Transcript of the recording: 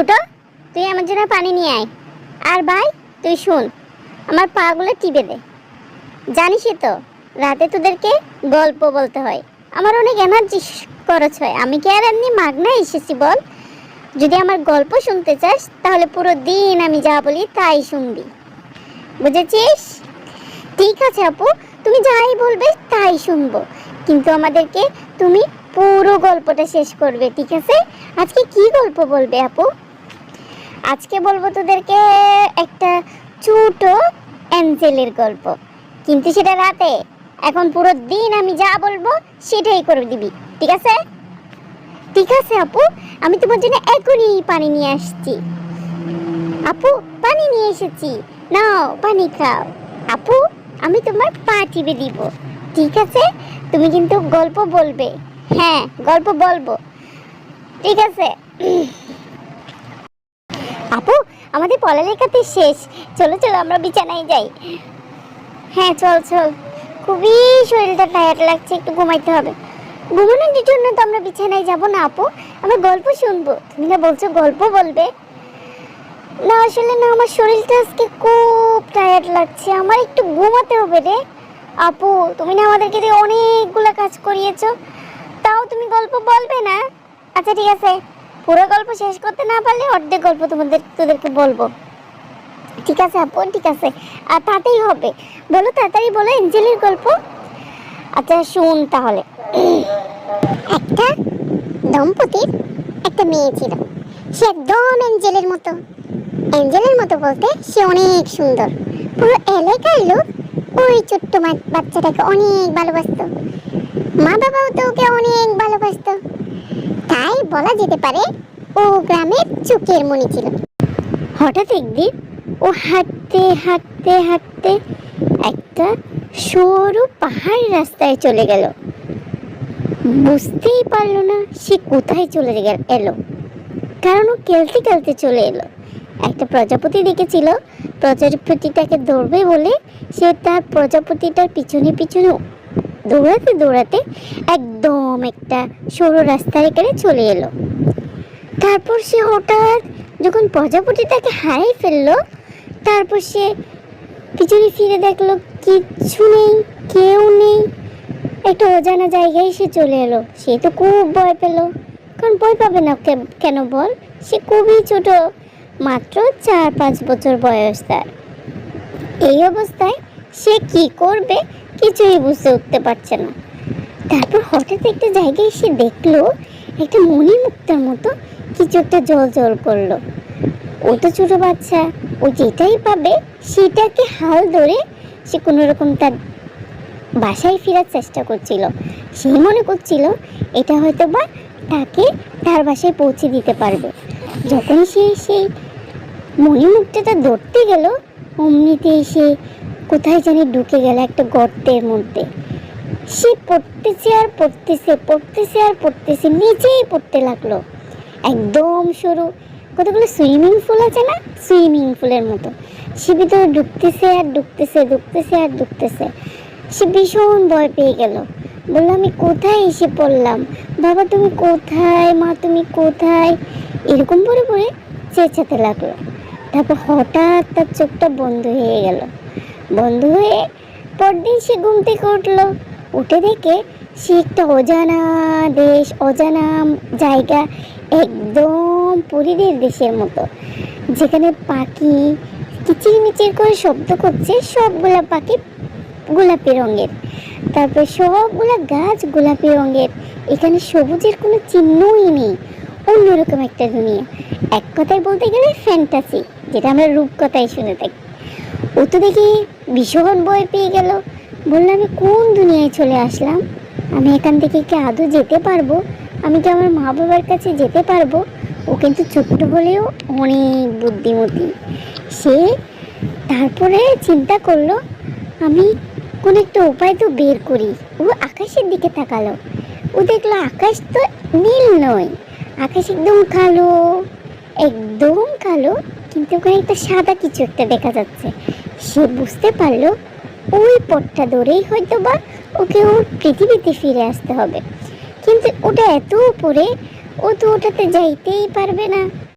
ছোট, তুই আমার জন্য পানি নিয়ে আয়। আর ভাই, তুই শোন, আমার পাগুলো টিপে দে। জানিসই তো রাতে তোদেরকে গল্প বলতে হয়, আমার অনেক এনার্জি খরচ হয়। আমি কি আর এমনি মাগনা এসেছি বল? যদি আমার গল্প শুনতে চাস তাহলে পুরো দিন আমি যা বলি তাই শুনবি, বুঝেছিস? ঠিক আছে আপু, তুমি যাই বলবে তাই শুনবো, কিন্তু আমাদেরকে তুমি পুরো গল্পটা শেষ করবে, ঠিক আছে? আজকে কি গল্প বলবে আপু? আজকে বলবো তোদেরকে একটা ছোট অ্যাঞ্জেলের গল্প, কিন্তু সেটা রাতে। এখন পুরো দিন আমি যা বলবো সেটাই করে দিবি, ঠিক আছে? ঠিক আছে আপু, আমি তোমার জন্য এখনই পানি নিয়ে আসছি। আপু, পানি নিয়ে এসেছি, নাও পানি খাও। আপু, আমি তোমার পা টিপে দিব, ঠিক আছে? তুমি কিন্তু গল্প বলবে। হ্যাঁ, গল্প বলবো, ঠিক আছে? আপু, আমাদের পড়ালেখাতে শেষ, চলো চলো আমরা বিছানায় যাই। হ্যাঁ চল চল, খুবই শরীরটা টায়ার্ড লাগছে, একটু ঘুমাইতে হবে। ঘুমানোর জন্য তো আমরা বিছানায় যাব না আপু, আমরা গল্প শুনবো। তুমি না বলছো গল্প বলবে? না আসলে না, আমার শরীরটা আজকে খুব টায়ার্ড লাগছে, আমার একটু ঘুমাতে হবে রে। আপু, তুমি না আমাদেরকে দিয়ে অনেকগুলো কাজ করিয়েছো, তাও তুমি গল্প বলবে না? আচ্ছা ঠিক আছে, পুরো গল্প শেষ করতে না পারলে অর্ধেক গল্প তোদেরকে বলবো, ঠিক আছে আপু? ঠিক আছে, আর তাতেই হবে, বলো তাড়াতাড়ি বলো এঞ্জেলের গল্প। আচ্ছা শুন তাহলে। একটা দম্পতির একটা মেয়ে ছিল, সে একদম এঞ্জেলের মতো। এঞ্জেলের মতো বলতে সে অনেক সুন্দর, পুরো এলাকার লোক ওই ছোট্ট বাচ্চাটাকে অনেক ভালোবাসতো। মা বাবাও তো ওকে অনেক ভালোবাসতো, তাই বলা যেতে পারে ও গ্রামের চোখের মণি ছিল। হঠাৎ একদিন ও হাঁটতে হাঁটতে হাঁটতে একটা সরু পাহাড়ি রাস্তায় চলে গেল। বুঝতেই পারলো না সে কোথায় চলে এলো, কারণ ও খেলতে খেলতে চলে এলো। একটা প্রজাপতি দেখেছিল, প্রজাপতিটাকে ধরবে বলে সে তার প্রজাপতিটার পিছনে পিছনে দৌড়াতে দৌড়াতে একদম একটা সরু রাস্তায় এখানে চলে এলো। তারপর সে হঠাৎ যখন প্রজাপতিটাকে হারিয়ে ফেললো, তারপর সে পিছনে ফিরে দেখলো কিচ্ছু নেই, কেউ নেই। একটা অজানা জায়গায় সে চলে এলো। সে তো খুব ভয় পেল, কারণ ভয় পাবে না কেন বল? সে খুবই ছোট, মাত্র 4-5 বছর বয়স তার। এই অবস্থায় সে কি করবে কিছুই বুঝতে উঠতে পারছে না। তারপর হঠাৎ একটা জায়গায় সে দেখলো একটা মণিমুক্তার মতো কিছু একটা জল জল করলো। ও তো ছোট বাচ্চা, ও যেটাই পাবে সেটাকে হাল ধরে সে কোনো রকম তার বাসায় ফেরার চেষ্টা করছিল। সে মনে করছিল এটা হয়তো বা তাকে তার বাসায় পৌঁছে দিতে পারবে। যখন সে সেই মণিমুক্তাটা ধরতে গেল, অমনিতেই সে কোথায় জানি ঢুকে গেল একটা গর্তের মধ্যে। সে পড়তেছে আর পড়তেছে, পড়তেছে আর পড়তেছে, নিচেই পড়তে লাগলো। একদম সরু কতগুলো সুইমিং পুল আছে না, সুইমিং পুলের মতো সে ভিতরে ঢুকতেছে আর ঢুকতেছে, ঢুকতেছে আর ঢুকতেছে। সে ভীষণ ভয় পেয়ে গেল, বললো আমি কোথায় এসে পড়লাম, বাবা তুমি কোথায়, মা তুমি কোথায়, এরকম করে পরে চেঁচাতে লাগলো। তারপর হঠাৎ তার চোখটা বন্ধ হয়ে গেল। বন্ধ হয়ে পরদিন সে ঘুম থেকে উঠলো, উঠে দেখে সে একটা অজানা দেশ, অজানা জায়গা, একদম পরীদের দেশের মতো, যেখানে পাখি কিচিরমিচির করে শব্দ করছে, সবগুলা পাখি গোলাপি রঙের, তারপর সবগুলা গাছ গোলাপি রঙের। এখানে সবুজের কোনো চিহ্নই নেই, অন্যরকম একটা দুনিয়া। এক কথায় বলতে গেলে ফ্যান্টাসি, যেটা আমরা রূপকথায় শুনে থাকি। ও তো দেখি ভীষণ ভয় পেয়ে গেল, বললো আমি কোন দুনিয়ায় চলে আসলাম, আমি এখান থেকে কি আদৌ যেতে পারবো, আমি কি আমার মা বাবার কাছে যেতে পারবো? ও কিন্তু ছোট্ট হলেও অনেক বুদ্ধিমতী। সে তারপরে চিন্তা করলো আমি কোন একটা উপায় তো বের করি। ও আকাশের দিকে তাকালো, ও দেখলো আকাশ তো নীল নয়, আকাশ একদম কালো, একদম কালো, কিন্তু ওখানে একটা সাদা কিছু একটা দেখা যাচ্ছে। সে বুঝতে পারলো ওই পথটা ধরেই হয়তো বা ওকে ওর পৃথিবীতে ফিরে আসতে হবে, কিন্তু ওটা এত উপরে, ও তো ওটাতে যাইতেই পারবে না।